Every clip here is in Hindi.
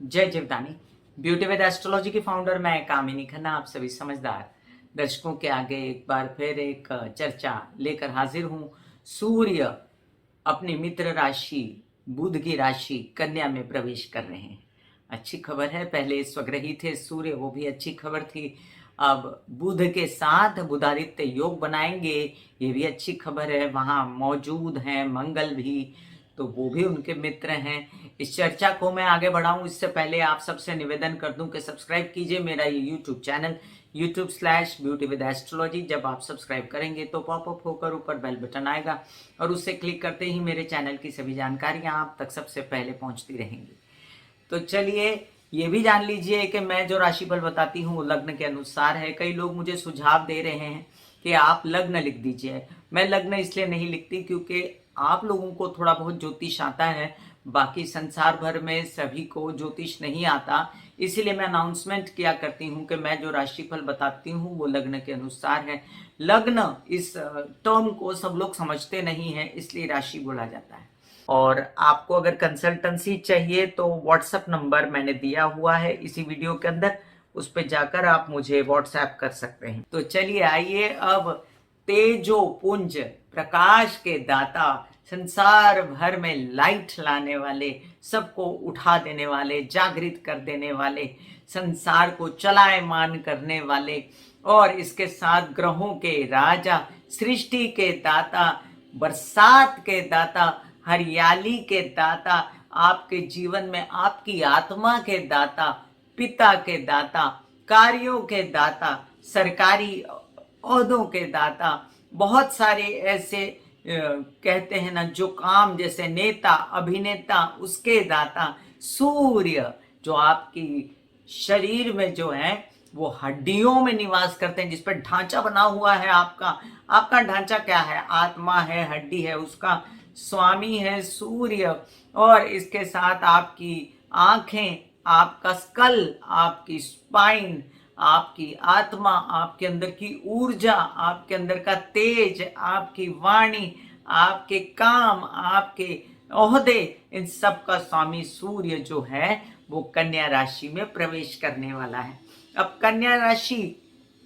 जय जीवदानी। ब्यूटी विद एस्ट्रोलॉजी की फाउंडर मैं कामिनी खन्ना आप सभी समझदार दर्शकों के आगे एक बार फिर एक चर्चा लेकर हाजिर हूँ। सूर्य अपनी मित्र राशि बुध की राशि कन्या में प्रवेश कर रहे हैं। अच्छी खबर है, पहले स्वग्रही थे सूर्य, वो भी अच्छी खबर थी। अब बुध के साथ बुधादित्य योग बनाएंगे, ये भी अच्छी खबर है। वहाँ मौजूद हैं मंगल भी, तो वो भी उनके मित्र हैं। इस चर्चा को मैं आगे बढ़ाऊं इससे पहले आप सबसे निवेदन कर दूं कि सब्सक्राइब कीजिए मेरा ये यूट्यूब चैनल YouTube/ब्यूटी विद एस्ट्रोलॉजी। जब आप सब्सक्राइब करेंगे तो पॉपअप होकर ऊपर बेल बटन आएगा और उससे क्लिक करते ही मेरे चैनल की सभी जानकारियां आप तक सबसे पहले पहुंचती रहेंगी। तो चलिए ये भी जान लीजिए कि मैं जो राशिफल बताती हूँ वो लग्न के अनुसार है। कई लोग मुझे सुझाव दे रहे हैं कि आप लग्न लिख दीजिए। मैं लग्न इसलिए नहीं लिखती क्योंकि आप लोगों को थोड़ा बहुत ज्योतिष आता है, बाकी संसार भर में सभी को ज्योतिष नहीं आता। इसीलिए मैं अनाउंसमेंट किया करती हूँ कि मैं जो राशिफल बताती हूँ वो लग्न के अनुसार है। लग्न इस टर्म को सब लोग समझते नहीं है, इसलिए राशि बोला जाता है। और आपको अगर कंसल्टेंसी चाहिए तो व्हाट्सएप नंबर मैंने दिया हुआ है इसी वीडियो के अंदर, उस पर जाकर आप मुझे व्हाट्सएप कर सकते हैं। तो चलिए आइए अब तेजो पुंज प्रकाश के दाता, संसार भर में लाइट लाने वाले, सबको उठा देने वाले, जागृत कर देने वाले, संसार को चलायमान करने वाले और इसके साथ ग्रहों के राजा, सृष्टि के दाता, बरसात के दाता, हरियाली के दाता, आपके जीवन में आपकी आत्मा के दाता, पिता के दाता, कार्यों के दाता, सरकारी ओहदों के दाता, बहुत सारे ऐसे कहते हैं ना जो काम, जैसे नेता अभिनेता, उसके दाता सूर्य, जो आपकी शरीर में जो है वो हड्डियों में निवास करते हैं, जिस पर ढांचा बना हुआ है। आपका ढांचा क्या है? आत्मा है, हड्डी है, उसका स्वामी है सूर्य। और इसके साथ आपकी आंखें, आपका स्कल, आपकी स्पाइन, आपकी आत्मा, आपके अंदर की ऊर्जा, आपके अंदर का तेज, आपकी वाणी, आपके काम, आपके ओहदे, इन सब का स्वामी सूर्य जो है वो कन्या राशि में प्रवेश करने वाला है। अब कन्या राशि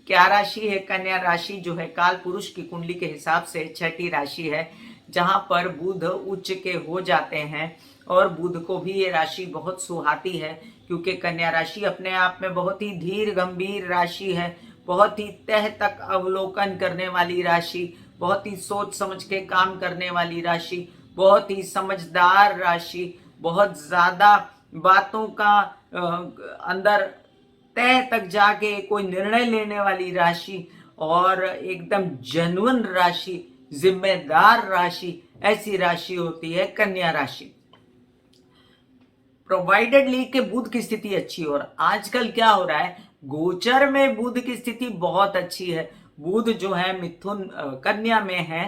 क्या राशि है? कन्या राशि जो है काल पुरुष की कुंडली के हिसाब से छठी राशि है, जहां पर बुध उच्च के हो जाते हैं। और बुध को भी ये राशि बहुत सुहाती है क्योंकि कन्या राशि अपने आप में बहुत ही धीर गंभीर राशि है, बहुत ही तह तक अवलोकन करने वाली राशि, बहुत ही सोच समझ के काम करने वाली राशि, बहुत ही समझदार राशि, बहुत ज्यादा बातों का अंदर तय तक जाके कोई निर्णय लेने वाली राशि और एकदम जेन्युइन राशि, जिम्मेदार राशि, ऐसी राशि होती है कन्या राशि। प्रोवाइडेडली के बुध की स्थिति अच्छी हो। और आजकल क्या हो रहा है, गोचर में बुध की स्थिति बहुत अच्छी है। बुध जो है मिथुन कन्या में है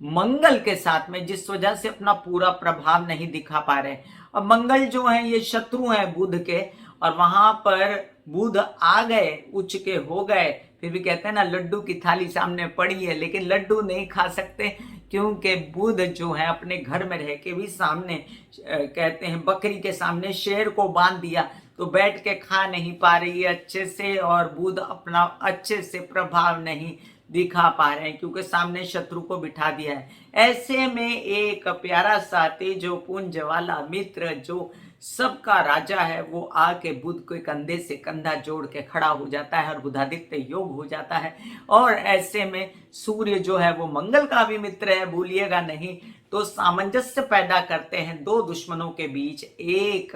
मंगल के साथ में, जिस वजह से अपना पूरा प्रभाव नहीं दिखा पा रहे। अब मंगल जो है ये शत्रु है बुध के, और वहां पर बुध आ गए, उच्च के हो गए। फिर भी कहते हैं ना लड्डू की थाली सामने पड़ी है, लेकिन लड्डू नहीं खा सकते क्योंकि बुध जो है अपने घर में रह के भी सामने कहते हैं बकरी के सामने शेर को बांध दिया तो बैठ के खा नहीं पा रही है अच्छे से, और बुध अपना अच्छे से प्रभाव नहीं दिखा पा रहे हैं क्योंकि सामने शत्रु को बिठा दिया है। ऐसे में एक प्यारा सा तेजो पुंज वाला मित्र जो सबका राजा है वो आके बुध के कंधे से कंधा जोड़ के खड़ा हो जाता है और बुधादित्य योग हो जाता है। और ऐसे में सूर्य जो है वो मंगल का भी मित्र है, भूलिएगा नहीं। तो सामंजस्य पैदा करते हैं दो दुश्मनों के बीच, एक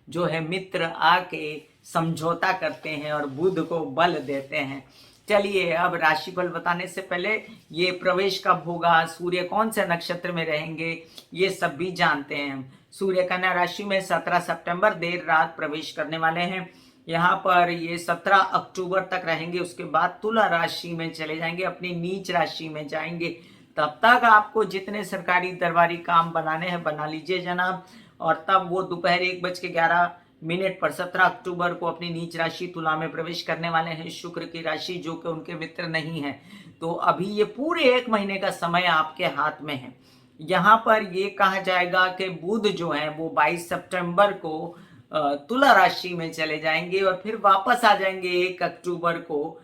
जो है मित्र आके समझौता करते हैं और बुध को बल देते हैं। चलिए अब राशिफल बताने से पहले ये प्रवेश कब होगा, सूर्य कौन से नक्षत्र में रहेंगे, ये सब भी जानते हैं। सूर्य कन्या राशि में 17 सितंबर देर रात प्रवेश करने वाले हैं। यहाँ पर ये 17 अक्टूबर तक रहेंगे, उसके बाद तुला राशि में चले जाएंगे, अपनी नीच राशि में जाएंगे। तब तक आपको जितने सरकारी दरबारी काम बनाने हैं बना लीजिए जनाब। और तब वो दोपहर 1:11 पर 17 अक्टूबर को अपनी नीच राशि तुला में प्रवेश करने वाले हैं, शुक्र की राशि जो कि उनके मित्र नहीं है। तो अभी ये पूरे 1 महीने का समय आपके हाथ में है। यहाँ पर ये कहा जाएगा कि बुध जो है वो 22 सितंबर को तुला राशि में चले जाएंगे और फिर वापस आ जाएंगे 1 अक्टूबर को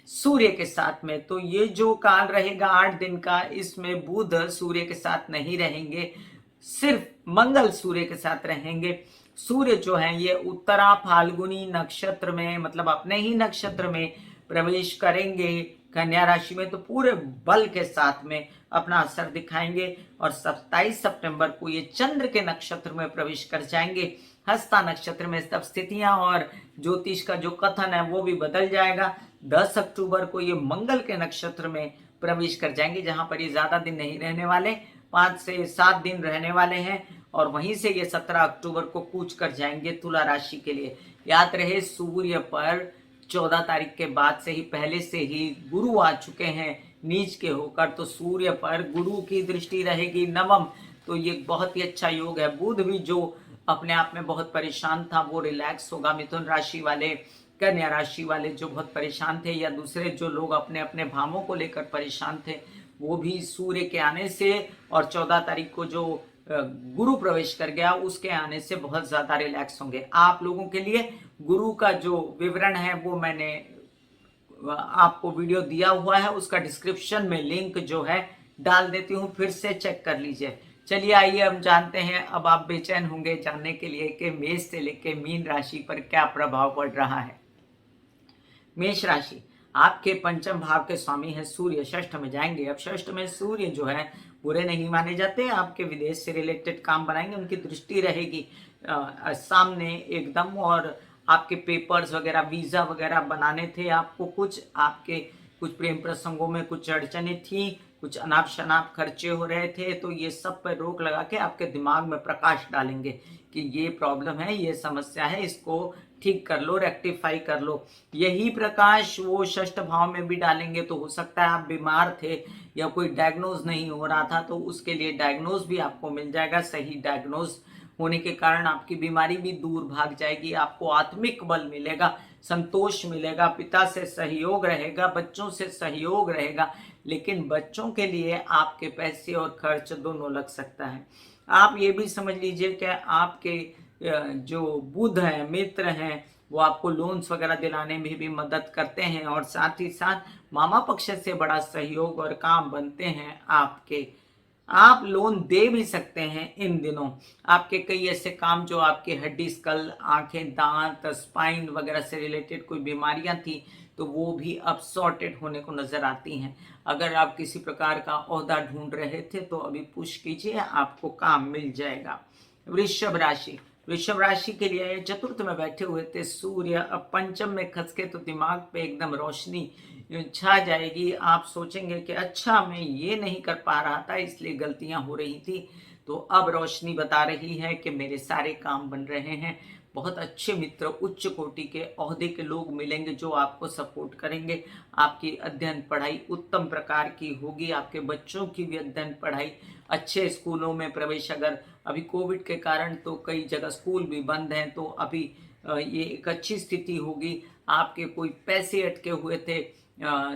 सूर्य के साथ में। तो ये जो काल रहेगा 8 दिन का, इसमें बुध सूर्य के साथ नहीं रहेंगे, सिर्फ मंगल सूर्य के साथ रहेंगे। सूर्य जो है ये उत्तरा फाल्गुनी नक्षत्र में, मतलब अपने ही नक्षत्र में प्रवेश करेंगे कन्या राशि में, तो पूरे बल के साथ में अपना असर दिखाएंगे। और 27 सितंबर को ये चंद्र के नक्षत्र में प्रवेश कर जाएंगे, हस्ता नक्षत्र में। तब स्थितियां और ज्योतिष का जो कथन है वो भी बदल जाएगा। 10 अक्टूबर को ये मंगल के नक्षत्र में प्रवेश कर जाएंगे, जहां पर ये ज्यादा दिन नहीं रहने वाले, 5 से 7 दिन रहने वाले हैं। और वहीं से ये 17 अक्टूबर को कूच कर जाएंगे तुला राशि के लिए। याद रहे, सूर्य पर 14 तारीख के बाद से ही, पहले से ही गुरु आ चुके हैं नीच के होकर, तो सूर्य पर गुरु की दृष्टि रहेगी नवम। तो ये बहुत ही अच्छा योग है। बुध भी जो अपने आप में बहुत परेशान था वो रिलैक्स होगा। मिथुन राशि वाले, कन्या राशि वाले जो बहुत परेशान थे, या दूसरे जो लोग अपने अपने भावों को लेकर परेशान थे, वो भी सूर्य के आने से और 14 तारीख को जो गुरु प्रवेश कर गया उसके आने से बहुत ज्यादा रिलैक्स होंगे। आप लोगों के लिए गुरु का जो विवरण है वो मैंने आपको वीडियो दिया हुआ है, उसका डिस्क्रिप्शन में लिंक जो है डाल देती हूँ, फिर से चेक कर लीजिए। चलिए आइए हम जानते हैं। अब आप बेचैन होंगे जानने के लिए कि मेष से लेकर मीन राशि पर क्या प्रभाव पड़ रहा है। मेष राशि, आपके पंचम भाव के स्वामी है सूर्य, षष्ठ में जाएंगे। अब षष्ठ में सूर्य जो है बुरे नहीं माने जाते, आपके विदेश से रिलेटेड काम बनाएंगे, उनकी दृष्टि रहेगी सामने एकदम। और आपके पेपर्स वगैरह, वीजा वगैरह बनाने थे आपको, कुछ आपके कुछ प्रेम प्रसंगों में कुछ अड़चने थी, कुछ अनाप शनाप खर्चे हो रहे थे, तो ये सब पर रोक लगा के आपके दिमाग में प्रकाश डालेंगे कि ये प्रॉब्लम है, ये समस्या है, इसको ठीक कर लो, रेक्टिफाई कर लो। यही प्रकाश वो षष्ठ भाव में भी डालेंगे। तो हो सकता है आप बीमार थे या कोई डायग्नोज नहीं हो रहा था, तो उसके लिए डायग्नोज भी आपको मिल जाएगा। सही डायग्नोज होने के कारण आपकी बीमारी भी दूर भाग जाएगी, आपको आत्मिक बल मिलेगा, संतोष मिलेगा, पिता से सहयोग रहेगा, बच्चों से सहयोग रहेगा। लेकिन बच्चों के लिए आपके पैसे और खर्च दोनों लग सकता है। आप ये भी समझ लीजिए कि आपके जो बुध हैं, मित्र हैं, वो आपको लोन्स वगैरह दिलाने में भी मदद करते हैं, और साथ ही साथ मामा पक्ष से बड़ा सहयोग और काम बनते हैं आपके। आप लोन दे भी सकते हैं इन दिनों। आपके कई ऐसे काम जो आपके हड्डी, स्कल, आंखें, दांत, स्पाइन वगैरह से रिलेटेड कोई बीमारियां थी, तो वो भी अब सॉर्टेड होने को नजर आती हैं। अगर आप किसी प्रकार का ओहदा ढूंढ रहे थे तो अभी पुश कीजिए, आपको काम मिल जाएगा। वृषभ राशि, वृषभ राशि के लिए चतुर्थ में बैठे हुए थे सूर्य, अब पंचम में खस के तो दिमाग पे एकदम रोशनी छा जाएगी। आप सोचेंगे कि अच्छा मैं ये नहीं कर पा रहा था इसलिए गलतियां हो रही थी, तो अब रोशनी बता रही है कि मेरे सारे काम बन रहे हैं। बहुत अच्छे मित्र, उच्च कोटि के ओहदे के लोग मिलेंगे जो आपको सपोर्ट करेंगे। आपकी अध्ययन पढ़ाई उत्तम प्रकार की होगी, आपके बच्चों की भी अध्ययन पढ़ाई, अच्छे स्कूलों में प्रवेश। अगर अभी कोविड के कारण तो कई जगह स्कूल भी बंद हैं, तो अभी ये एक अच्छी स्थिति होगी। आपके कोई पैसे अटके हुए थे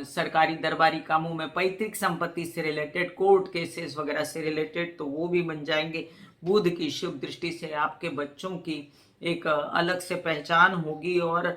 सरकारी दरबारी कामों में, पैतृक संपत्ति से रिलेटेड, कोर्ट केसेस वगैरह से रिलेटेड, तो वो भी बन जाएंगे। बुध की शुभ दृष्टि से आपके बच्चों की एक अलग से पहचान होगी, और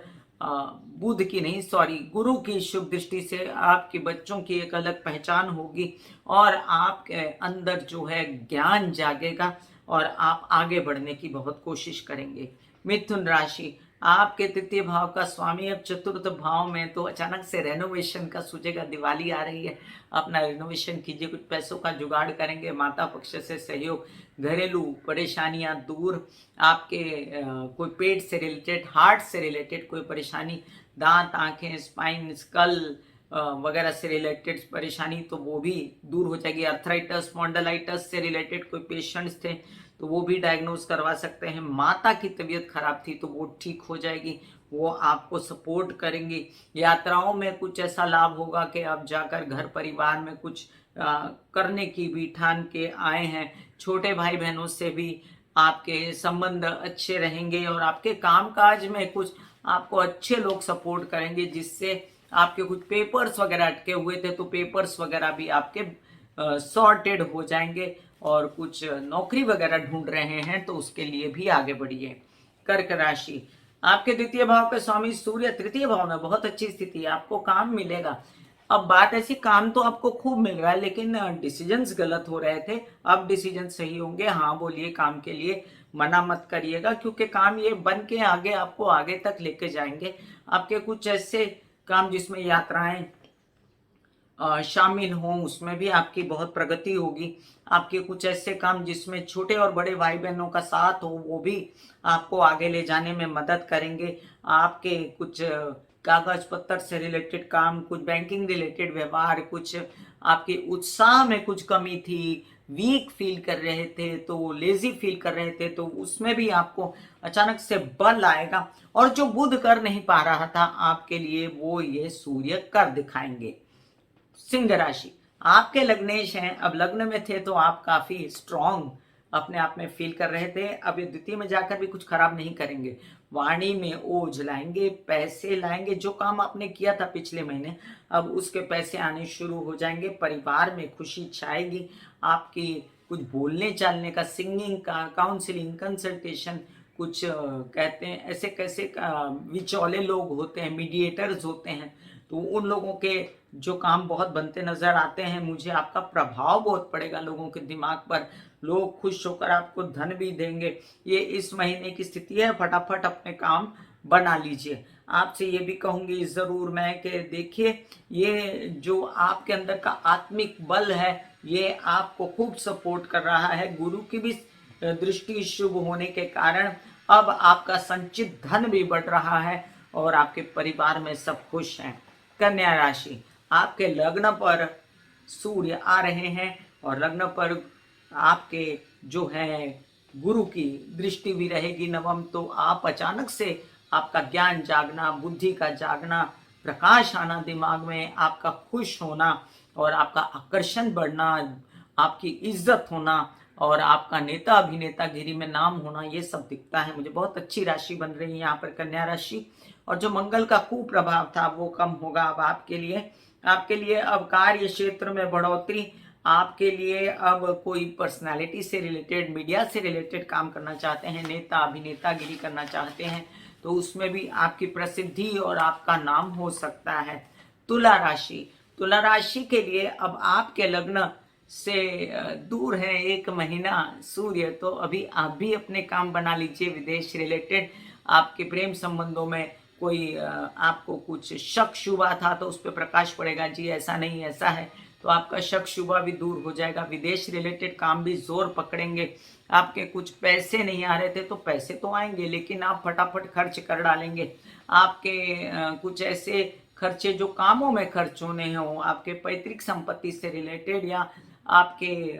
बुध की नहीं, सॉरी, गुरु की शुभ दृष्टि से आपके बच्चों की एक अलग पहचान होगी, और आपके अंदर जो है ज्ञान जागेगा और आप आगे बढ़ने की बहुत कोशिश करेंगे। मिथुन राशि, आपके तृतीय भाव का स्वामी अब चतुर्थ भाव में, तो अचानक से रेनोवेशन का सूझेगा। दिवाली आ रही है, अपना रेनोवेशन कीजिए, कुछ पैसों का जुगाड़ करेंगे, माता पक्ष से सहयोग, घरेलू परेशानियां दूर, आपके कोई पेट से रिलेटेड, हार्ट से रिलेटेड कोई परेशानी, दांत, आंखें, स्पाइन, स्कल वगैरह से रिलेटेड परेशानी, तो वो भी दूर हो जाएगी। अर्थराइटस, स्पॉन्डिलाइटिस से रिलेटेड कोई पेशेंट्स थे तो वो भी डायग्नोज करवा सकते हैं। माता की तबीयत खराब थी तो वो ठीक हो जाएगी, वो आपको सपोर्ट करेंगी। यात्राओं में कुछ ऐसा लाभ होगा कि आप जाकर घर परिवार में कुछ करने की भी ठान के आए हैं। छोटे भाई बहनों से भी आपके संबंध अच्छे रहेंगे, और आपके कामकाज में कुछ आपको अच्छे लोग सपोर्ट करेंगे, जिससे आपके कुछ पेपर्स वगैरह अटके हुए थे तो पेपर्स वगैरह भी आपके सॉर्टेड हो जाएंगे। और कुछ नौकरी वगैरह ढूंढ रहे हैं तो उसके लिए भी आगे बढ़िए। कर्क राशि, आपके द्वितीय भाव के स्वामी सूर्य तृतीय भाव में, बहुत अच्छी स्थिति है, आपको काम मिलेगा। अब बात ऐसी, काम तो आपको खूब मिल रहा है लेकिन डिसीजंस गलत हो रहे थे, अब डिसीजन सही होंगे। हाँ बोलिए, काम के लिए मना मत करिएगा, क्योंकि काम ये बन के आगे आपको आगे तक लेके जाएंगे। आपके कुछ ऐसे काम जिसमें यात्राएं शामिल हों, उसमें भी आपकी बहुत प्रगति होगी। आपके कुछ ऐसे काम जिसमें छोटे और बड़े भाई बहनों का साथ हो, वो भी आपको आगे ले जाने में मदद करेंगे। आपके कुछ कागज पत्तर से रिलेटेड काम, कुछ बैंकिंग रिलेटेड व्यवहार, कुछ आपके उत्साह में कुछ कमी थी, वीक फील कर रहे थे, तो लेजी फील कर रहे थे, तो उसमें भी आपको अचानक से बल आएगा। और जो बुध कर नहीं पा रहा था आपके लिए, वो ये सूर्य कर दिखाएंगे। सिंह राशि, आपके लग्नेश हैं, अब लग्न में थे तो आप काफी स्ट्रांग अपने आप में फील कर रहे थे, अब ये द्वितीय में जाकर भी कुछ खराब नहीं करेंगे। वाणी में ओझ लाएंगे, पैसे लाएंगे, जो काम आपने किया था पिछले महीने अब उसके पैसे आने शुरू हो जाएंगे। परिवार में खुशी छाएगी। आपकी कुछ बोलने चालने का, सिंगिंग का, काउंसलिंग, कंसल्टेशन, कुछ कहते हैं ऐसे कैसे विचौले लोग होते हैं, मीडिएटर्स होते हैं, तो उन लोगों के जो काम बहुत बनते नजर आते हैं। मुझे आपका प्रभाव बहुत पड़ेगा लोगों के दिमाग पर, लोग खुश होकर आपको धन भी देंगे। ये इस महीने की स्थिति है, फटाफट अपने काम बना लीजिए। आपसे ये भी कहूंगी जरूर मैं कि देखिए, ये जो आपके अंदर का आत्मिक बल है, ये आपको खूब सपोर्ट कर रहा है। गुरु की भी दृष्टि शुभ होने के कारण अब आपका संचित धन भी बढ़ रहा है और आपके परिवार में सब खुश हैं। कन्या राशि, आपके लग्न पर सूर्य आ रहे हैं और लग्न पर आपके जो है गुरु की दृष्टि भी रहेगी नवम, तो आप अचानक से आपका ज्ञान जागना, बुद्धि का जागना, प्रकाश आना दिमाग में, आपका खुश होना और आपका आकर्षण बढ़ना, आपकी इज्जत होना और आपका नेता अभिनेता गिरी में नाम होना, ये सब दिखता है मुझे। बहुत अच्छी राशि बन रही है यहाँ पर कन्या राशि। और जो मंगल का कुप्रभाव था वो कम होगा अब आपके लिए। आपके लिए अब कार्य क्षेत्र में बढ़ोतरी, आपके लिए अब कोई पर्सनालिटी से रिलेटेड, मीडिया से रिलेटेड काम करना चाहते हैं, नेता अभिनेता गिरी करना चाहते हैं, तो उसमें भी आपकी प्रसिद्धि और आपका नाम हो सकता है। तुला राशि, तुला राशि के लिए अब आपके लग्न से दूर है 1 महीना सूर्य, तो अभी आप भी अपने काम बना लीजिए विदेश रिलेटेड। आपके प्रेम संबंधों में कोई आपको कुछ शक शुबा था तो उस पर प्रकाश पड़ेगा, जी ऐसा नहीं ऐसा है, तो आपका शक शुबा भी दूर हो जाएगा। विदेश रिलेटेड काम भी जोर पकड़ेंगे। आपके कुछ पैसे नहीं आ रहे थे तो पैसे तो आएंगे, लेकिन आप फटाफट खर्च कर डालेंगे। आपके कुछ ऐसे खर्चे जो कामों में खर्च होने हो, आपके पैतृक संपत्ति से रिलेटेड या आपके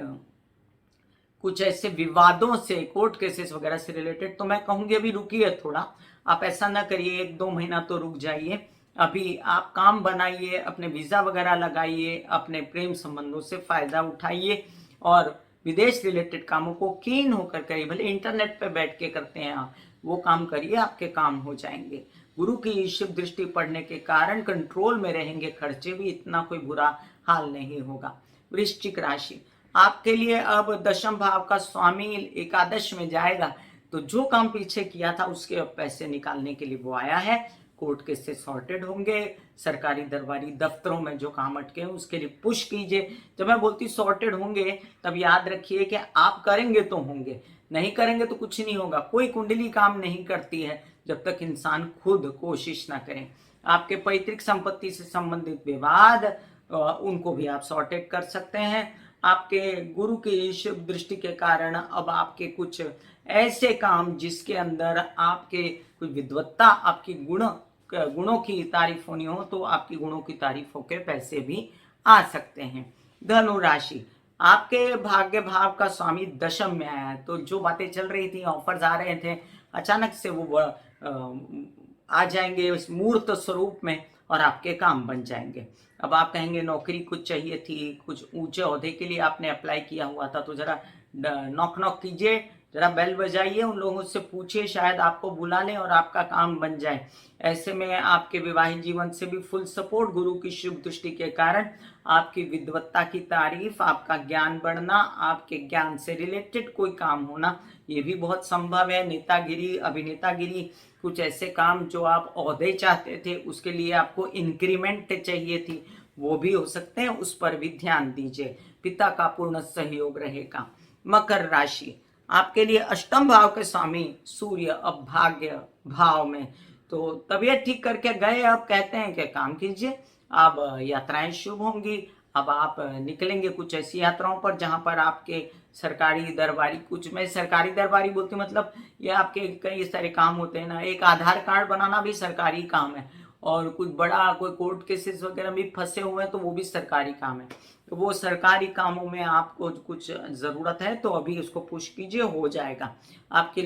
कुछ ऐसे विवादों से, कोर्ट केसेस वगैरह से रिलेटेड, तो मैं कहूंगी अभी रुकिए थोड़ा। आप ऐसा ना करिए 1-2 महीना तो रुक जाइए। अभी आप काम बनाइए, अपने वीजा वगैरह लगाइए, अपने प्रेम संबंधों से फायदा उठाइए और विदेश रिलेटेड कामों को कीन होकर करिए। भले इंटरनेट पे बैठ के करते हैं आप, वो काम करिए, आपके काम हो जाएंगे। गुरु की शुभ दृष्टि पड़ने के कारण कंट्रोल में रहेंगे खर्चे भी, इतना कोई बुरा हाल नहीं होगा। वृश्चिक राशि, आपके लिए अब दशम भाव का स्वामी एकादश में जाएगा, तो जो काम पीछे किया था उसके अब पैसे निकालने के लिए वो आया है। कोर्ट केस से सॉर्टेड होंगे। सरकारी दरबारी दफ्तरों में जो काम अटके हैं उसके लिए पुश कीजिए। जब मैं बोलती सॉर्टेड होंगे, तब याद रखिए कि आप करेंगे तो होंगे, नहीं करेंगे तो कुछ नहीं होगा। कोई कुंडली काम नहीं करती है जब तक इंसान खुद कोशिश ना करे। आपके पैतृक संपत्ति से संबंधित विवाद, उनको भी आप सॉर्टेड कर सकते हैं। आपके गुरु की शुभ दृष्टि के कारण अब आपके कुछ ऐसे काम जिसके अंदर आपके कुछ विद्वत्ता, आपकी गुणों की तारीफ होनी हो, तो आपकी गुणों की तारीफ होकर पैसे भी आ सकते हैं। धनु राशि, आपके भाग्य भाव का स्वामी दशम में आया है, तो जो बातें चल रही थी, ऑफर्स आ रहे थे, अचानक से वो आ जाएंगे उस मूर्त स्वरूप में और आपके काम बन जाएंगे। अब आप कहेंगे नौकरी कुछ चाहिए थी, कुछ ऊंचे ओहदे के लिए आपने अप्लाई किया हुआ था, तो जरा नॉक नॉक कीजिए, जरा बेल बजाइए, उन लोगों से पूछिए, शायद आपको बुला लें और आपका काम बन जाए। ऐसे में आपके विवाहित जीवन से भी फुल सपोर्ट, गुरु की शुभ दृष्टि के कारण आपकी विद्वत्ता की तारीफ, आपका ज्ञान बढ़ना, आपके ज्ञान से रिलेटेड कोई काम होना, ये भी बहुत संभव है। नेतागिरी, अभिनेतागिरी, कुछ ऐसे काम जो आप ओहदे चाहते थे, उसके लिए आपको इंक्रीमेंट चाहिए थी, वो भी हो सकते हैं, उस पर भी ध्यान दीजिए। पिता का पूर्ण सहयोग रहेगा। मकर राशि, आपके लिए अष्टम भाव के स्वामी सूर्य अब भाग्य भाव में, तो तबीयत ठीक करके गए, अब कहते हैं कि काम कीजिए। अब यात्राएं शुभ होंगी। अब आप निकलेंगे कुछ ऐसी यात्राओं पर जहां पर आपके सरकारी दरबारी, कुछ मैं सरकारी दरबारी बोलती मतलब ये आपके कई सारे काम होते हैं ना, एक आधार कार्ड बनाना भी सरकारी काम है, और कुछ बड़ा कोई कोर्ट केसेस वगैरह भी फंसे हुए हैं तो वो भी सरकारी काम है। तो वो सरकारी कामों में आपको कुछ ज़रूरत है तो अभी उसको पुश कीजिए, हो जाएगा। आपके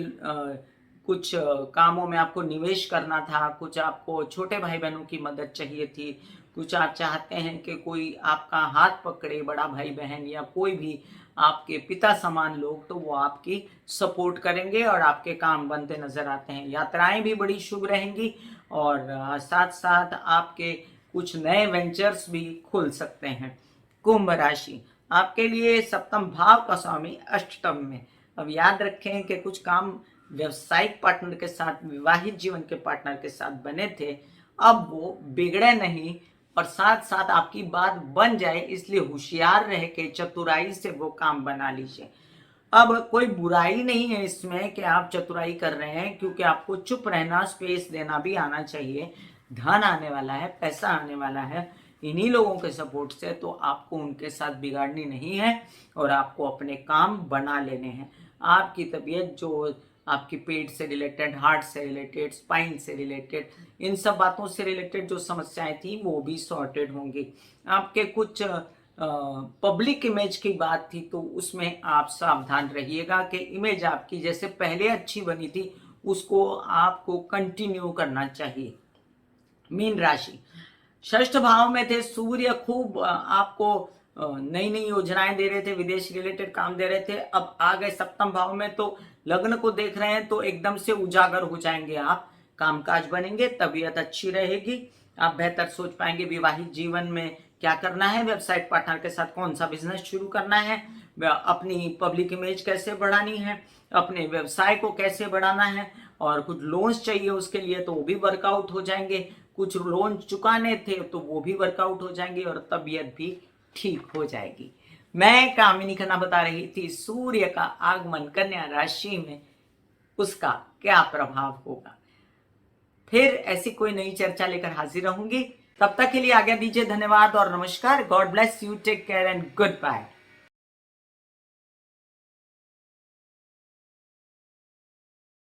कुछ कामों में आपको निवेश करना था, कुछ आपको छोटे भाई बहनों की मदद चाहिए थी, कुछ आप चाहते हैं कि कोई आपका हाथ पकड़े, बड़ा भाई बहन या कोई भी आपके पिता समान लोग, तो वो आपकी सपोर्ट करेंगे और आपके काम बनते नजर आते हैं। यात्राएं भी बड़ी शुभ रहेंगी और साथ साथ आपके कुछ नए वेंचर्स भी खुल सकते हैं। कुंभ राशि, आपके लिए सप्तम भाव का स्वामी अष्टम में। अब याद रखें कि कुछ काम व्यवसायिक पार्टनर के साथ, विवाहित जीवन के पार्टनर के साथ बने थे, अब वो बिगड़े नहीं और साथ साथ आपकी बात बन जाए, इसलिए होशियार रह के चतुराई से वो काम बना लीजिए। अब कोई बुराई नहीं है इसमें कि आप चतुराई कर रहे हैं, क्योंकि आपको चुप रहना, स्पेस देना भी आना चाहिए। धन आने वाला है, पैसा आने वाला है इन्हीं लोगों के सपोर्ट से, तो आपको उनके साथ बिगाड़नी नहीं है और आपको अपने काम बना लेने हैं। आपकी तबीयत जो आपकी पेट से रिलेटेड, हार्ट से रिलेटेड, स्पाइन से रिलेटेड, इन सब बातों से रिलेटेड जो समस्याएं थी वो भी सॉर्टेड होंगी। आपके कुछ पब्लिक इमेज की बात थी तो उसमें आप सावधान रहिएगा कि इमेज आपकी जैसे पहले अच्छी बनी थी उसको आपको कंटिन्यू करना चाहिए। मीन राशि, षष्ठ भाव में थे सूर्य, खूब आपको नई नई योजनाएं दे रहे थे, विदेश रिलेटेड काम दे रहे थे, अब आ गए सप्तम भाव में तो लग्न को देख रहे हैं तो एकदम से उजागर हो जाएंगे आप, कामकाज बनेंगे, तबीयत अच्छी रहेगी, आप बेहतर सोच पाएंगे विवाहित जीवन में क्या करना है, वेबसाइट पार्टनर के साथ कौन सा बिजनेस शुरू करना है, अपनी पब्लिक इमेज कैसे बढ़ानी है, अपने व्यवसाय को कैसे बढ़ाना है, और कुछ लोन्स चाहिए उसके लिए तो वो भी वर्कआउट हो जाएंगे, कुछ लोन चुकाने थे तो वो भी वर्कआउट हो जाएंगे और तबीयत भी ठीक हो जाएगी। मैं कामिनी खन्ना बता रही थी सूर्य का आगमन कन्या राशि में, उसका क्या प्रभाव होगा। फिर ऐसी कोई नई चर्चा लेकर हाजिर रहूंगी, तब तक के लिए आज्ञा दीजिए। धन्यवाद और नमस्कार। God bless you, take care and good bye.